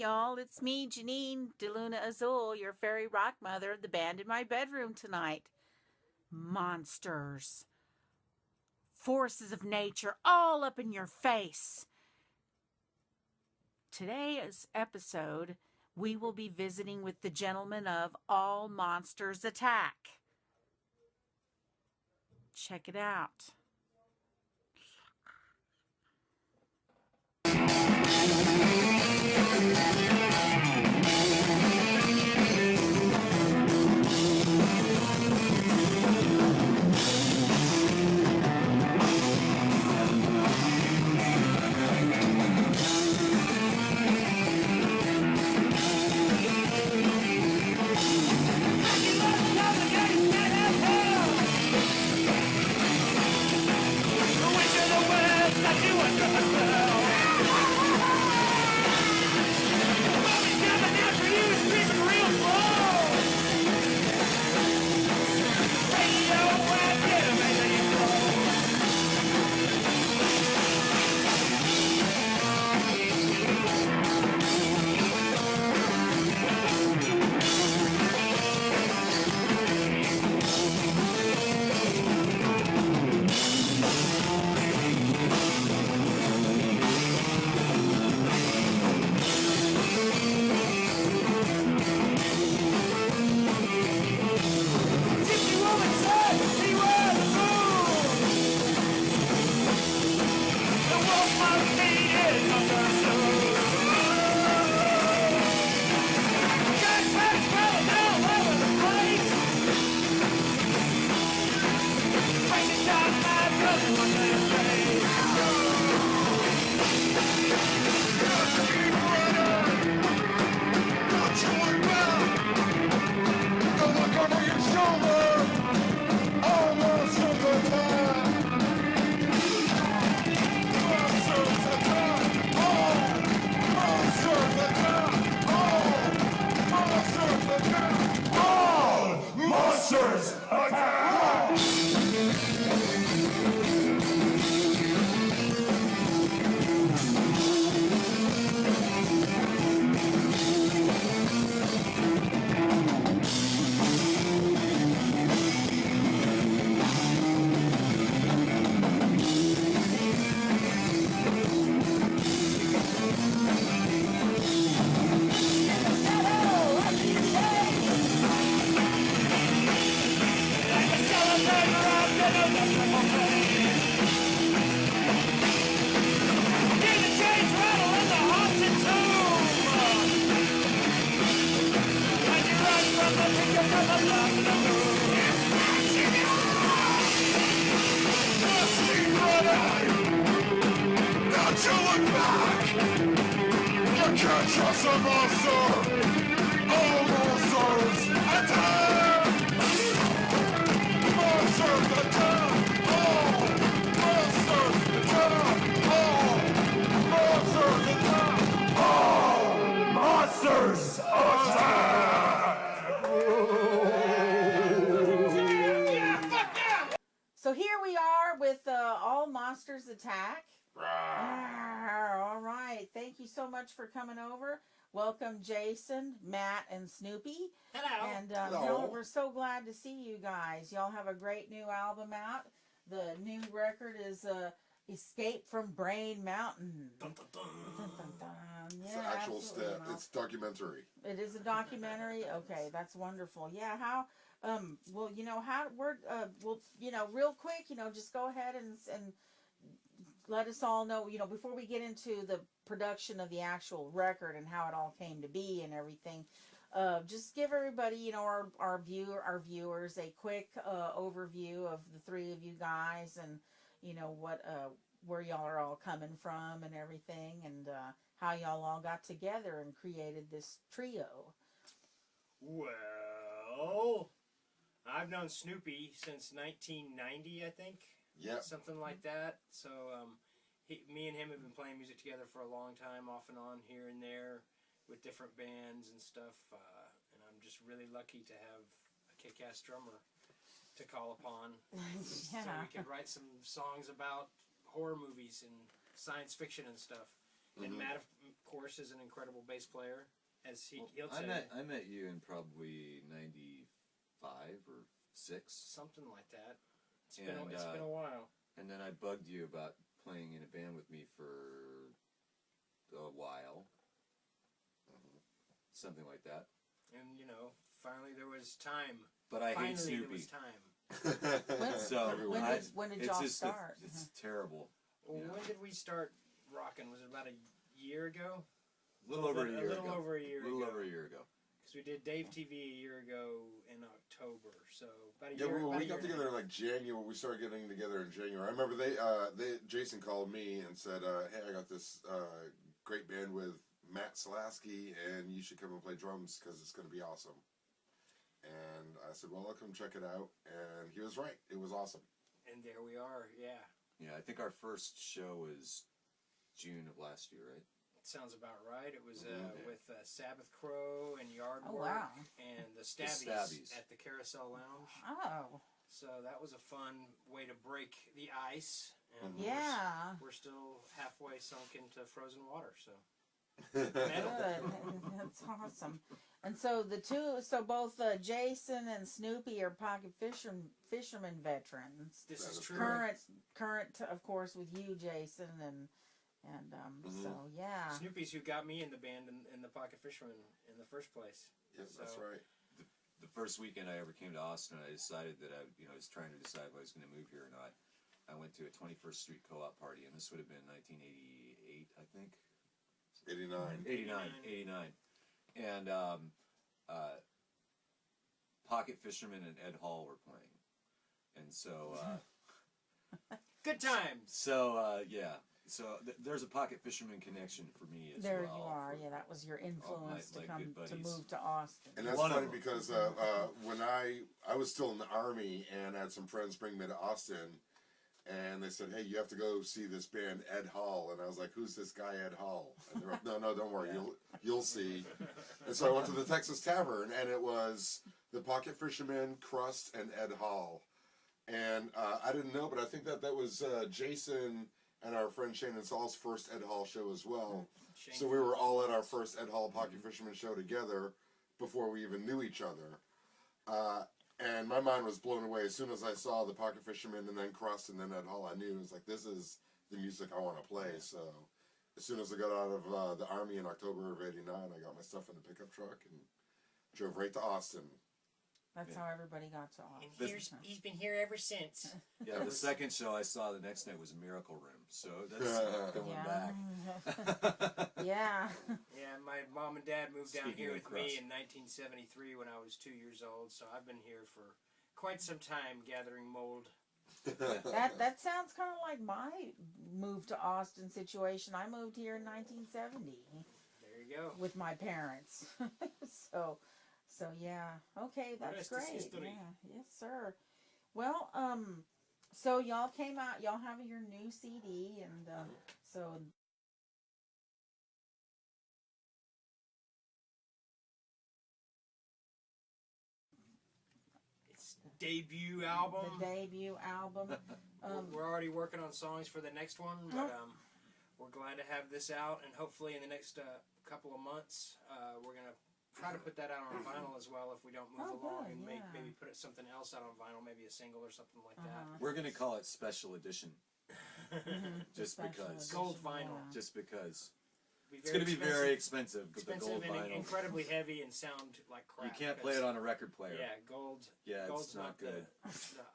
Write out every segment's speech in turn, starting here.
y'all. It's me, Janine DeLuna Azul, your fairy rock mother of the band in my bedroom tonight. Monsters, forces of nature, all up in your face. Today's episode, we will be visiting with the gentleman of All Monsters Attack. Check it out. Trust a monster! All monsters attack! Monsters attack! All monsters attack! All monsters attack! All monsters attack! So here we are with All Monsters Attack. All right. Thank you so much for coming over. Welcome, Jason, Matt, and Snoopy. Hello. And Hello. we're so glad to see you guys. Y'all have a great new album out. The new record is Escape from Brain Mountain. Dun, dun, dun. Dun, dun, dun. Yeah, It's an actual absolutely, step. Mal. It's documentary. It is a documentary. Okay, that's wonderful. Yeah, how? Well, real quick, just go ahead and let us all know, before we get into the production of the actual record and how it all came to be and everything. Just give everybody, our viewers a quick overview of the three of you guys and what where y'all are all coming from and everything, and how y'all all got together and created this trio. Well, I've known Snoopy since 1990, I think. Yep. Something like that. So, me and him have been playing music together for a long time, off and on, here and there, with different bands and stuff. And I'm just really lucky to have a kick-ass drummer to call upon. Yeah. So we could write some songs about horror movies and science fiction and stuff. And Matt, of course, is an incredible bass player, as he'll tell you. I met you in probably 95 or 6. Something like that. It's And, been a while. And then I bugged you about playing in a band with me for a while. Something like that. And, finally there was time. But I finally hate Snoopy. there was time. So when did it's y'all just start? it's terrible. Well, Yeah. when did we start rocking? Was it about a year ago? A little over a year A little ago. over a year A little ago. over a year ago. Because we did Dave TV a year ago in October. So about a Yeah, year. we got together in like January. We started getting together in January. I remember Jason called me and said, "Hey, I got this great band with Matt Slasky, and you should come and play drums because it's going to be awesome." And I said, "Well, I'll come check it out." And he was right. It was awesome. And there we are. Yeah. Yeah, I think our first show was June of last year, right? Sounds about right. It was Mhm. with Sabbath Crow and Yardwork Oh, wow. and the Stabbies, Stabbies. at the Carousel Lounge. Oh, So that was a fun way to break the ice. And yeah. we're still halfway sunk into frozen water. So Good. That's awesome. And so both Jason and Snoopy are pocket fisherman veterans. this That is is true. Current, of course, with you, Jason, and so yeah. Snoopy's who got me in the band in the Pocket Fisherman in the first place. Yes, that's So- right. The first weekend I ever came to Austin, I decided that I was trying to decide if I was going to move here or not. I went to a 21st Street Co-op party, and this would have been 1988, I think. 89. 89. And Pocket Fisherman and Ed Hall were playing. And so, Good times. yeah. So there's a Pocket Fisherman connection for me as There well. you are. for- Yeah, that was your influence my to come good to buddies. move to Austin. And that's One of funny them. because when I was still in the Army and I had some friends bring me to Austin, and they said, "Hey, you have to go see this band Ed Hall," and I was like, "Who's this guy Ed Hall?" And they're like, "No, don't worry, you'll see." And so I went to the Texas Tavern, and it was the Pocket Fisherman, Crust, and Ed Hall. And I didn't know, but I think that was Jason and our friend Shannon Saul's first Ed Hall show as well. So we were all at our first Ed Hall Pocket Fisherman show together before we even knew each other. And my mind was blown away as soon as I saw the Pocket Fisherman and then Crust and then Ed Hall. I knew it was like, this is the music I want to play. So as soon as I got out of the Army in October of '89, I got my stuff in the pickup truck and drove right to Austin. That's how everybody got to Austin. He's been here ever since. Yeah, the second show I saw the next night was Miracle Room. So that's going back. Yeah. Yeah, my mom and dad moved down Speaking here of with Crust. me in 1973 when I was 2 years old. So I've been here for quite some time gathering mold. That sounds kind of like my move to Austin situation. I moved here in 1970 There you go. with my parents. So yeah. Okay, that's rest is great. history. Yeah. Yes, sir. Well, so y'all came out. Y'all have your new CD, and so. It's debut album. The debut album. We're already working on songs for the next one, but we're glad to have this out, and hopefully in the next couple of months, we're gonna try to put that out on vinyl as well if we don't move Oh, along, good, and yeah. maybe put something else out on vinyl, maybe a single or something like We're going to call it Special Edition. that. Just Special because. edition, Gold vinyl. yeah. Just because. Be It's going to be very expensive with the expensive gold and vinyl. incredibly heavy and sound like crap. You can't play it on a record player. Yeah, gold. Yeah, Gold's it's not good.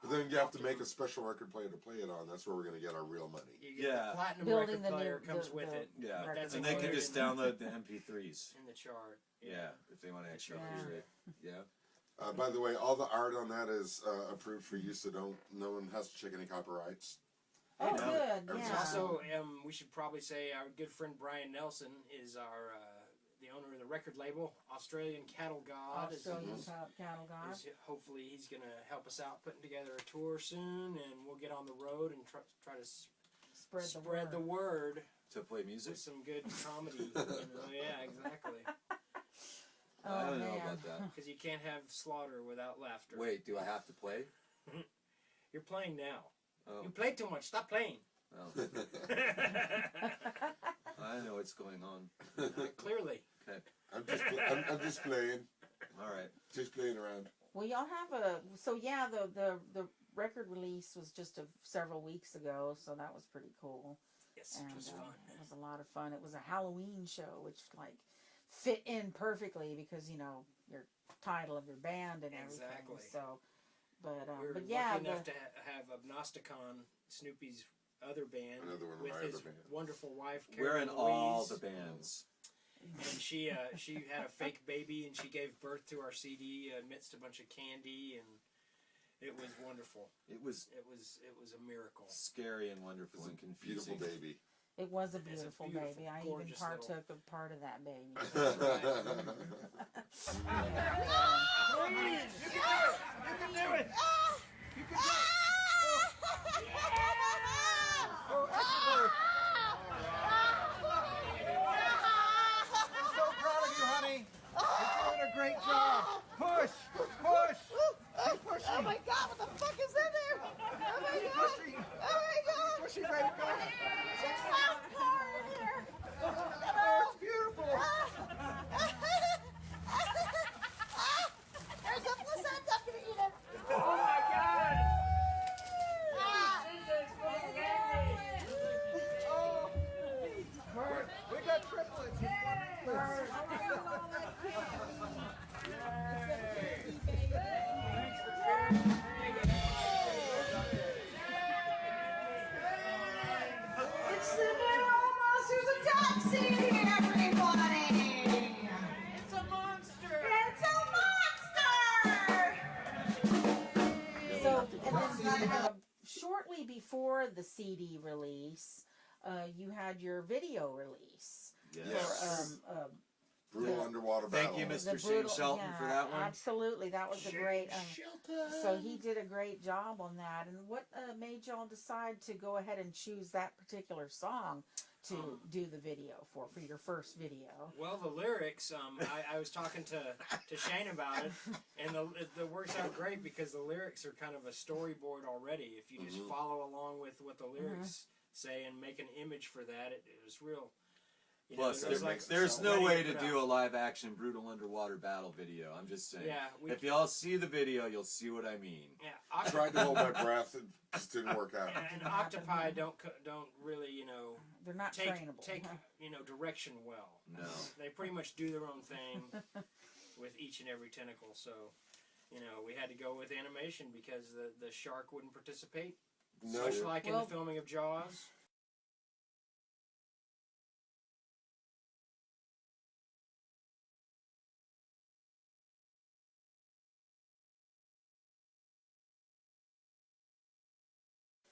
But then you have to make a special record player to play it on. That's where we're going to get our real money. You get Yeah. the platinum Building record the new- player comes the- with the- it. Yeah, Record That's and they can included just in- download the MP3s. in the chart. Yeah, if they want to actually Yeah. hear it. Yeah. By the way, all the art on that is approved for use, so no one has to check any copyrights. Oh, Yeah. good. Everything's Yeah. Also, we should probably say our good friend Brian Nelson is our the owner of the record label Australian Cattle God. Australian Is- cattle god. is- hopefully he's going to help us out putting together a tour soon, and we'll get on the road and try to Spread the word. word To play music? with some good comedy. Yeah, exactly. Oh, I don't know man. about that. Because you can't have slaughter without laughter. Wait, do I have to play? You're playing now. Oh. You play too much. Stop playing. Oh. I know what's going on. Clearly. Okay. I'm just playing. All right. Just playing around. Well, y'all have the record release was just several weeks ago, so that was pretty cool. Yes, And it was fun. it was a lot of fun. It was a Halloween show, which like fit in perfectly because your title of your band and everything. Exactly. So, but We were yeah, lucky enough to have Agnosticon, Snoopy's other band, Another one of with my his other bands. wonderful wife, We're Carolyn in all Louise. the bands. And she had a fake baby, and she gave birth to our CD amidst a bunch of candy, and it was wonderful. It was It was a miracle. scary and wonderful It's and a confusing. beautiful baby. it was a It's a beautiful beautiful, baby. I even gorgeous partook of part of that baby. So proud of you, honey. You're doing a great job. Push, push. Keep pushing. Oh my god, what the fuck is in there? Oh my Keep god. pushing. Oh my god. Pushing, baby. Go. There's a clown car in here. Oh, it's beautiful. There's a placenta. I'm gonna eat it. Oh my God. Oh. Bird. We got triplets. Bird. It's the new Monsters Attack CD, everybody. It's a monster! It's a monster. So, and then shortly before the CD release, you had your video release. Yes. For, Brutal Yeah. underwater Thank battle. you, the Mr. Shane Shelton, yeah, for that one. Absolutely, that was a great. So he did a great job on that. And what made y'all decide to go ahead and choose that particular song to do the video for your first video? Well, the lyrics, I was talking to Shane about it, and the works out great because the lyrics are kind of a storyboard already. If you just follow along with what the lyrics say and make an image for that, it was real. You know, Plus, it was there's no ready way to to put do out. a live action brutal underwater battle video. I'm just saying. Yeah, If y'all see the video, you'll see what I mean. Yeah, I tried to hold my breath. It just didn't work out. and octopi don't really They're not take trainable. direction well. No. They pretty much do their own thing with each and every tentacle. So we had to go with animation because the shark wouldn't participate. No. Much like in Well- the filming of Jaws.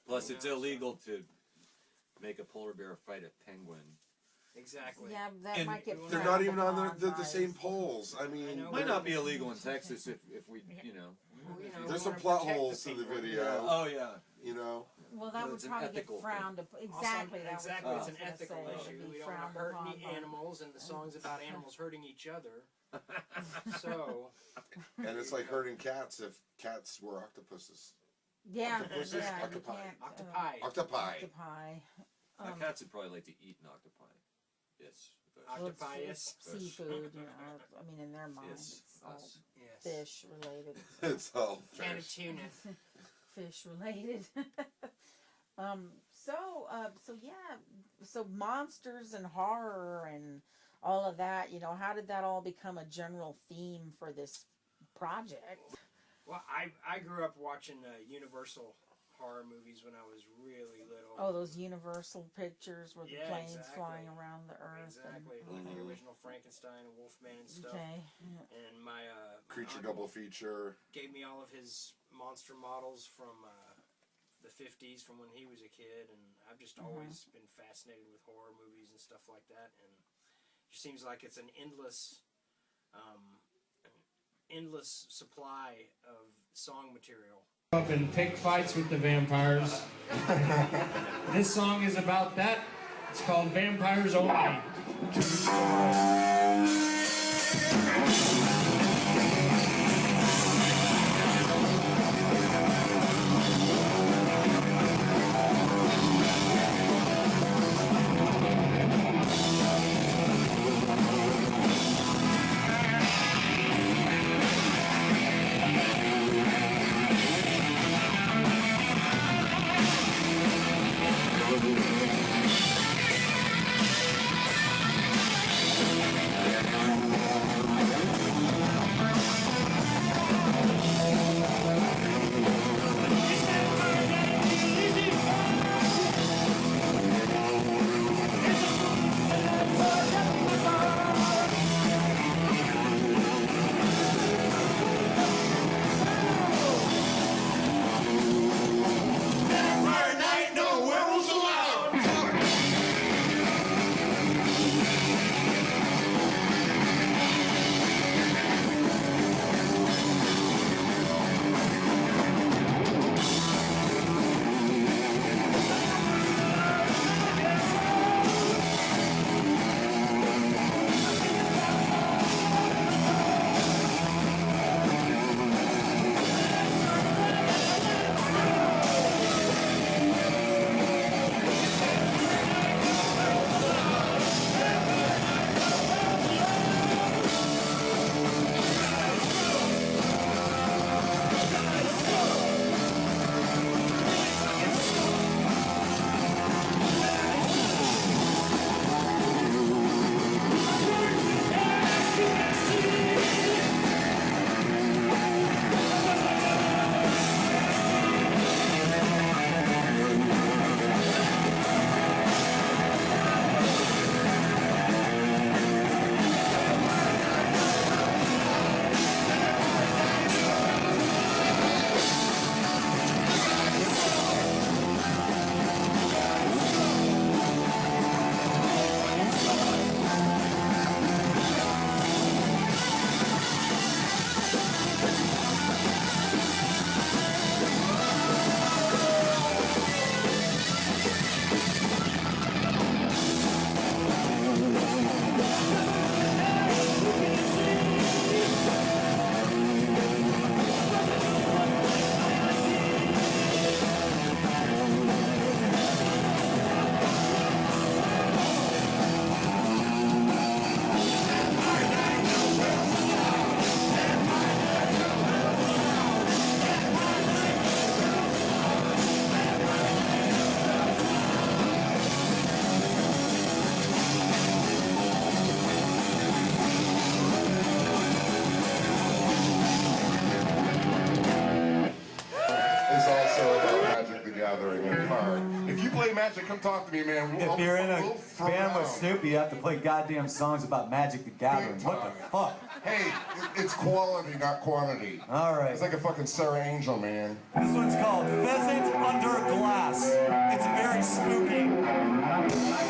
Plus, it's illegal to make a polar bear fight a penguin. Exactly. Yeah, that And might get. they're They're frowned not even on upon the by- same poles. I mean, I know. Might not be illegal in Texas if we, you know. Well, there's we some wanna plot protect holes to the people. video. Oh yeah. You know, Well, that would It's an probably get ethical thing. frowned upon. Also, Exactly. That was exactly. what It's I an was gonna ethical say. It would issue. be We don't want frowned to hurt upon any by- animals, and the song's about animals hurting each other. So and it's like hurting cats if cats were octopuses. Yeah, Octopuses, yeah, you octopi. can't. octopi. Octopi. Octopi. Now, cats would probably like to eat an octopi. Yes. Well, it's- Octopi, it's yes. seafood, I mean, in their mind, Yes. it's all Us. Yes. fish related. It's all Can of fish. tuna. Fish related. So yeah, so monsters and horror and all of that. How did that all become a general theme for this project? Well, I grew up watching Universal horror movies when I was really little. Oh, those Universal pictures with the Yeah, planes exactly. flying around the earth. Exactly, like the original Frankenstein and Wolfman and stuff. Okay. And my Creature uncle double feature. gave me all of his monster models from the 50s, from when he was a kid, and I've just always been fascinated with horror movies and stuff like that. And it just seems like it's an endless supply of song material. Up and pick fights with the vampires. This song is about that. It's called Vampires Only. Gathering in car. If you play Magic, come talk to me, man. If you're in a we'll throw band with down. Snoopy, you have to play goddamn songs about Magic the Gathering. Big What time. the fuck? Hey, it's quality, not quantity. All right. It's like a fucking Sarah Angel, man. This one's called Pheasant Under a Glass. It's very spooky.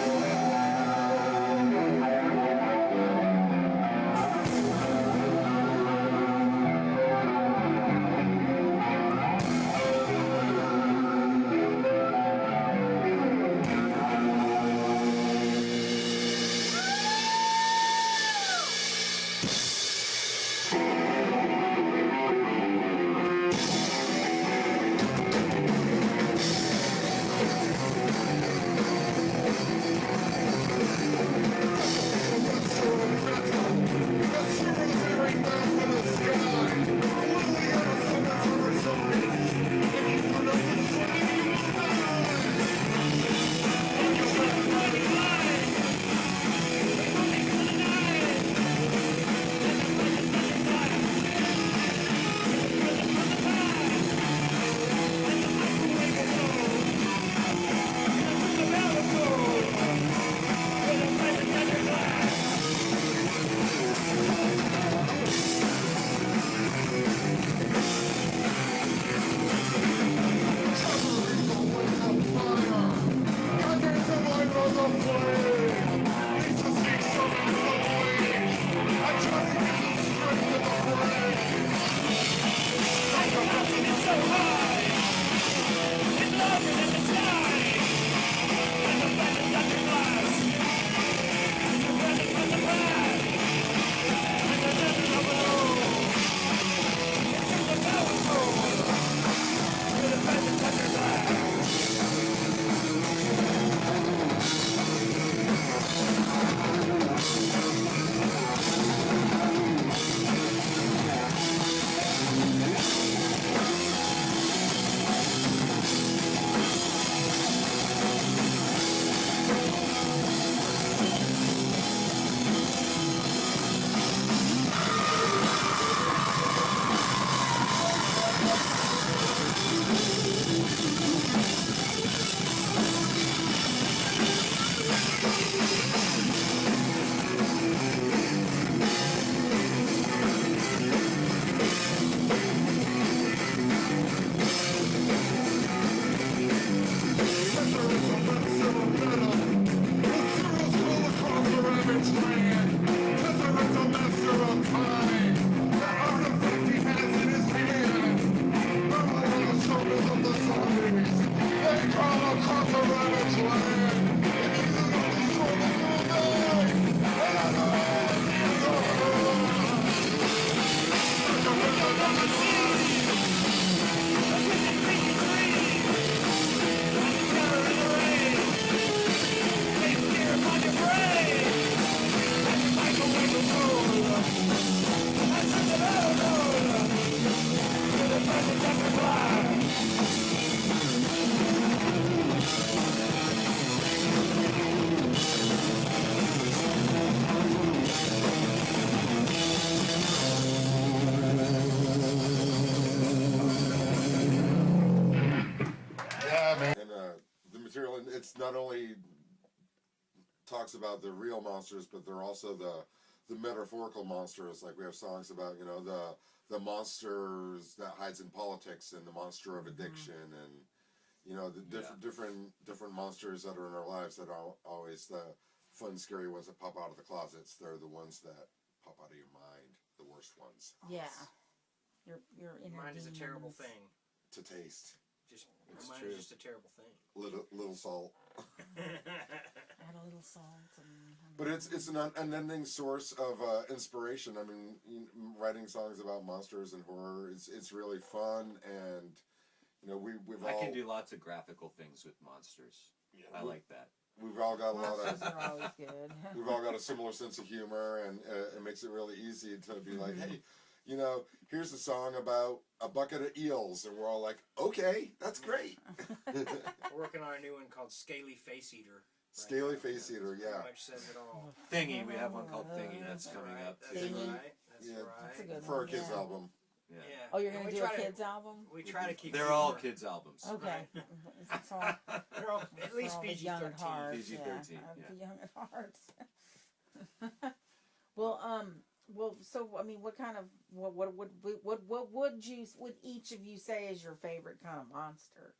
Yeah, man. And the material, and it's not only talks about the real monsters, but they're also the metaphorical monsters. Like we have songs about, you know, the monsters that hides in politics and the monster of addiction, and you know the different monsters that are in our lives that are always the fun, scary ones that pop out of the closets. They're the ones that pop out of your mind, the worst ones. Yeah. Your inner Mind is a terrible demons. thing. To taste. Just It's mind true. is just a terrible thing. Little salt. Add a little salt and. But it's an unending source of inspiration. I mean, writing songs about monsters and horror, it's really fun, and you know we've I all can do lots of graphical things with monsters. I like that. we've all got a lot Monsters of are always good. we've all got a similar sense of humor, and it makes it really easy to be like, hey, you know, here's a song about a bucket of eels, and we're all like, okay, that's great. We're working on a new one called Scaly Face Eater. Scaly Face Eater, Pretty yeah. much says it all. Thingy, we have one called Thingy that's coming up That's too. right. That's Yeah. right. That's a good For our one, kids' yeah. album. Yeah. Yeah. Oh, you're And gonna we do a try to- kids album? We try to keep. They're all humor. kids' albums. Okay. It's all, They're all at least all the PG young at 13. heart. PG-13, Yeah, yeah. the young at heart. Well, so I mean, what kind of what would each of you say is your favorite kind of monster?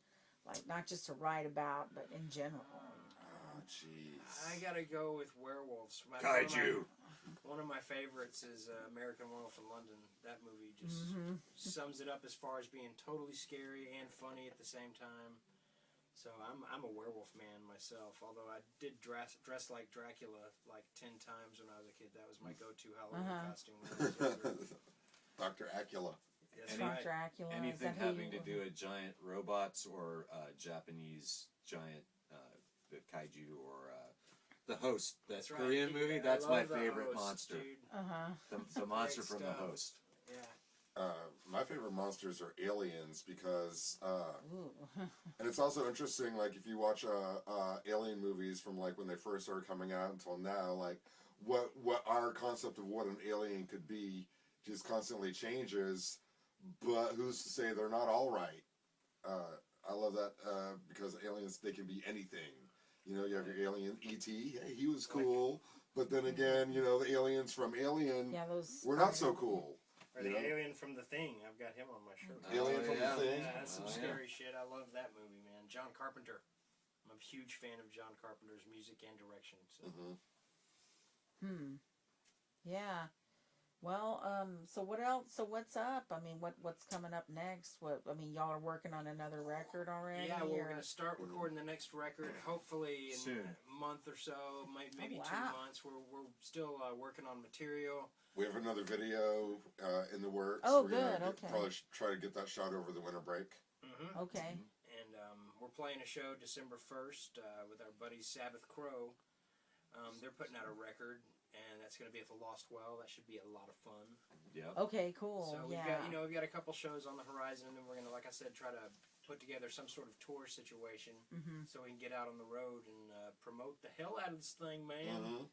Like not just to write about, but in general. Oh, jeez. I gotta go with werewolves. Kaiju. One of my favorites is American Werewolf in London. That movie just sums it up as far as being totally scary and funny at the same time. So I'm a werewolf man myself. Although I did dress like Dracula like 10 times when I was a kid. That was my go-to Halloween costume when I was younger. Dr. Acula. That's Any- right. Dracula. is Anything that who having you- to do with giant robots or Japanese giant the kaiju or the Host, that That's right. Korean I movie. That's my love The favorite Host, monster. dude. The monster Great from stuff. The Host. Yeah. My favorite monsters are aliens because, Ooh. and it's also interesting. Like if you watch alien movies from like when they first started coming out until now, like what our concept of what an alien could be just constantly changes. But who's to say they're not all right? I love that because aliens, they can be anything. You know, you have your alien E.T. Hey, he was cool. But then again, you know, the aliens from Alien Yeah, those. were not so cool. Or You the know? alien from The Thing. I've got him on my shirt. Alien from yeah. the Thing. Yeah, that's some Oh, yeah. scary shit. I love that movie, man. John Carpenter. I'm a huge fan of John Carpenter's music and direction. So. Yeah. Well, so what else? So what's up? I mean, what's coming up next? Y'all are working on another record already? Yeah, well, we're or- going to start recording the next record hopefully in Soon. a month or so, maybe wow. 2 months. We're still working on material. We have another video in the works. Oh, We're gonna good, okay. Probably try to get that shot over the winter break. Okay. And we're playing a show December 1st with our buddies Sabbath Crow. They're putting out a record, and that's going to be at the Lost Well. That should be a lot of fun. Yep. Okay, cool. So we've yeah. got we've got a couple shows on the horizon, and we're going to, like I said, try to put together some sort of tour situation so we can get out on the road and promote the hell out of this thing, man.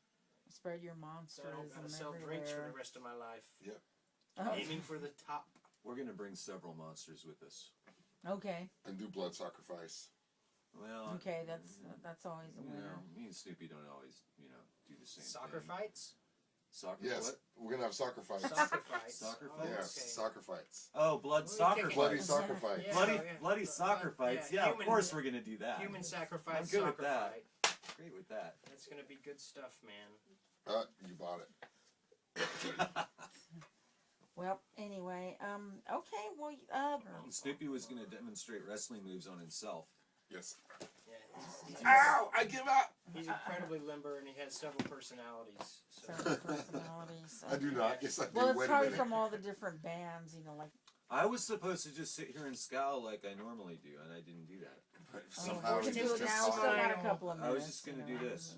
Spread your So I monsters don't gotta and sell drinks for the everywhere. rest of my life. Yep. Oh, Aiming for the top. We're gonna bring several monsters with us. okay. And do blood sacrifice. Well, Okay, that's always a you winner. know, me and Snoopy don't always, do the same Soccer thing. fights? Soccer. Yes, What? we're gonna have soccer fights. Soccer fights. Soccer Oh, fights? Yes, okay. soccer fights. Oh, blood Well, we soccer kick it. Bloody fights. soccer Yeah. fights. Yeah. Bloody soccer fights. Yeah, human- of course we're gonna do that. Human sacrifice I'm good with soccer that. fight. Agree with that. That's gonna be good stuff, man. You bought it. Well, anyway, okay, well, And Snoopy was gonna demonstrate wrestling moves on himself. Yes. Yeah, Ow! I give up. he's incredibly limber and he has several personalities. So several personalities. I do not. Yes, I do. Well, it's Wait a probably minute. from all the different bands, like. I was supposed to just sit here and scowl like I normally do, and I didn't do that. But Oh, somehow we can it's do it just now. We still got a smile. couple of I minutes. was just gonna do this.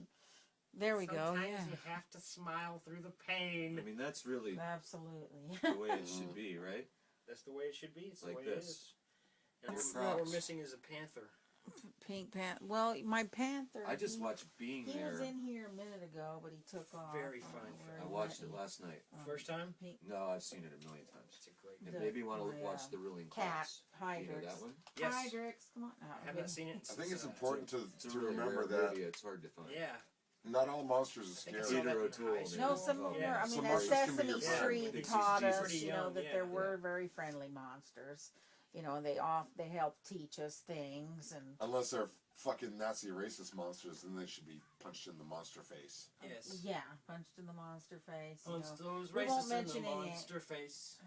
There we go. sometimes Yeah. you have to smile through the pain. I mean, that's really Absolutely. the way it should be, right? That's the way it should be. It's the Like way this. it is. And That's what we're the- missing is a panther. Pink Panther. Well, my Panther. I just he- watched Being He was There. in here a minute ago, but he took off. Very I don't fine know where film. I he watched went. it last night. First time? Pink No, I've seen it a million times. It's a great And The- maybe want to the, watch The Ruling Cat Class. Do you know Hydrix. that one? Yes. Hydrix, come on. Oh, I haven't seen it I think it's since, important It's to a really remember rare that movie. It's hard to find. Yeah. not all monsters are think I scary. saw Peter that in O'Toole. high school. No, some of them Yeah. were. I Some mean, monsters can be Sesame your Street friend. taught Pretty us, young, that yeah. there were very friendly monsters. And they help teach us things and. Unless they're fucking Nazi racist monsters, then they should be punched in the monster face. Yes. Yeah, punched in the monster face. Punch those We won't racists in mention the any- monster face.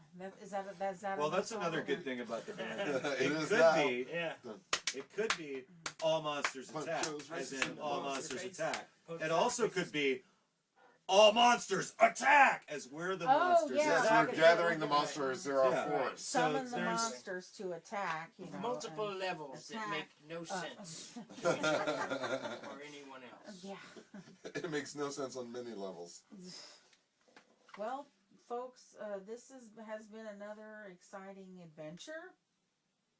Is that? Well, a that's song? another good thing about the band. It It is could now. be. Yeah. It could be all monsters Punch attack, those as racists in in the all monster monsters face. attack. Punch It those also racists. could be all monsters attack, as we're the Oh, monsters. yeah, Yes, I attack. we're can gathering see the that. monsters. There are Yeah. force. Summon the there's- monsters to attack. Multiple and levels that attack. make no sense. Uh, or anyone else. yeah. It makes no sense on many levels. Well, folks, this has been another exciting adventure.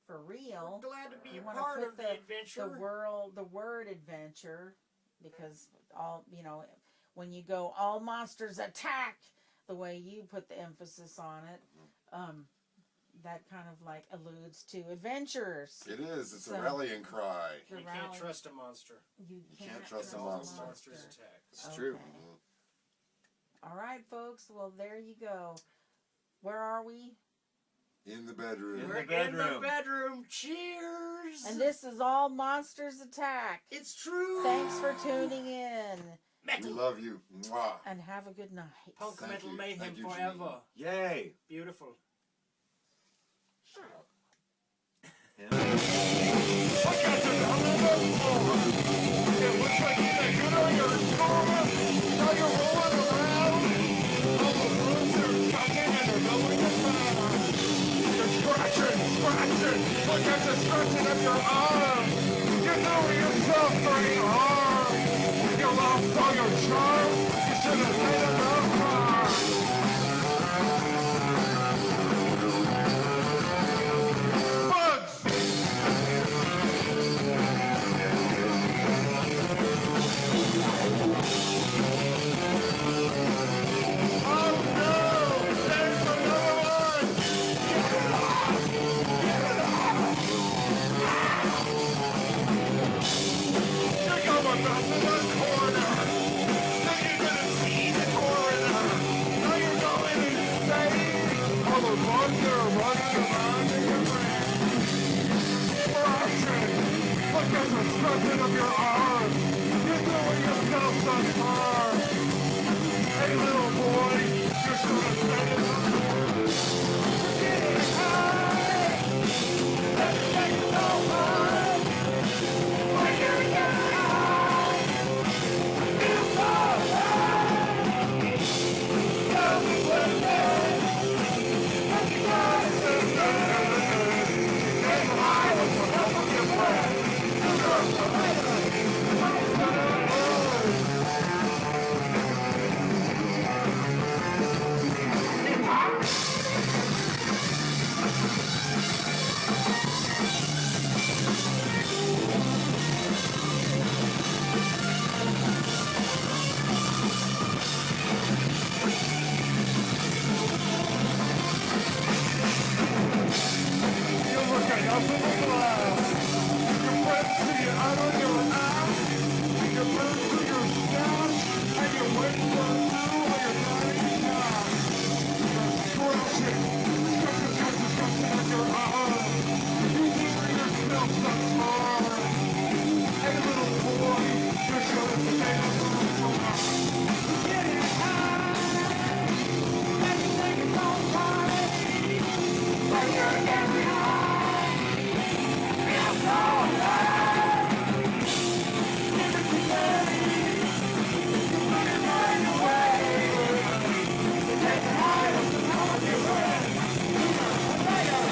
For real. Glad to be You a wanna part put of the adventure. the word adventure, because when you go all monsters attack, the way you put the emphasis on it, that kind of like alludes to adventures. It is. It's So- a rallying cry. The You can't rally- trust a monster. You can't trust a monster. Monsters attack. It's true. Okay. All right, folks. Well, there you go. Where are we? In the bedroom. In We're the in the bedroom. bedroom. Cheers. And this is all Monsters Attack. It's true. Thanks for tuning in, We Metal. love you. Mwah. and have a good night. Punk Thank metal you. mayhem Thank you, forever. Yay! Beautiful. Look at the scratching of your arm. You know yourself very hard. You lost all your charm. You should have made a no Bugs! Oh no! There's another one! You're going back to the corner. Now you're gonna see the coroner. Now you're going insane. All the bugs that are running around in your brain. Fraction. Look at the stretching of your arm. You're doing yourself some harm. Hey little boy, you should have stayed in the corner. Getting high. Everything's so high. When you're getting high, feel so high. Tell me what it is. What you gotta do. Getting high with the help of your friends. You got to make it. What's gonna do? You're looking up in the glass. Your friends see you out on your ass. You burn through your stash, and you wait for a new while you're dying cash. You're scratching at your arm. You think yourself some harm. Hey little boy, you should have stayed in the corner. Getting high, everything's alright. When you're getting high, feel so alive. Liberty days, run and run away. Getting high with the help of your friends. Sooner or later,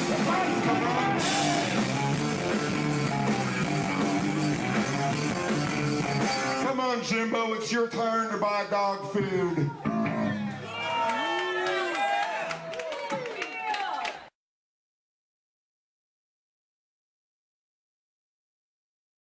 the fun's gonna end. Come on, Jimbo, it's your turn to buy dog food.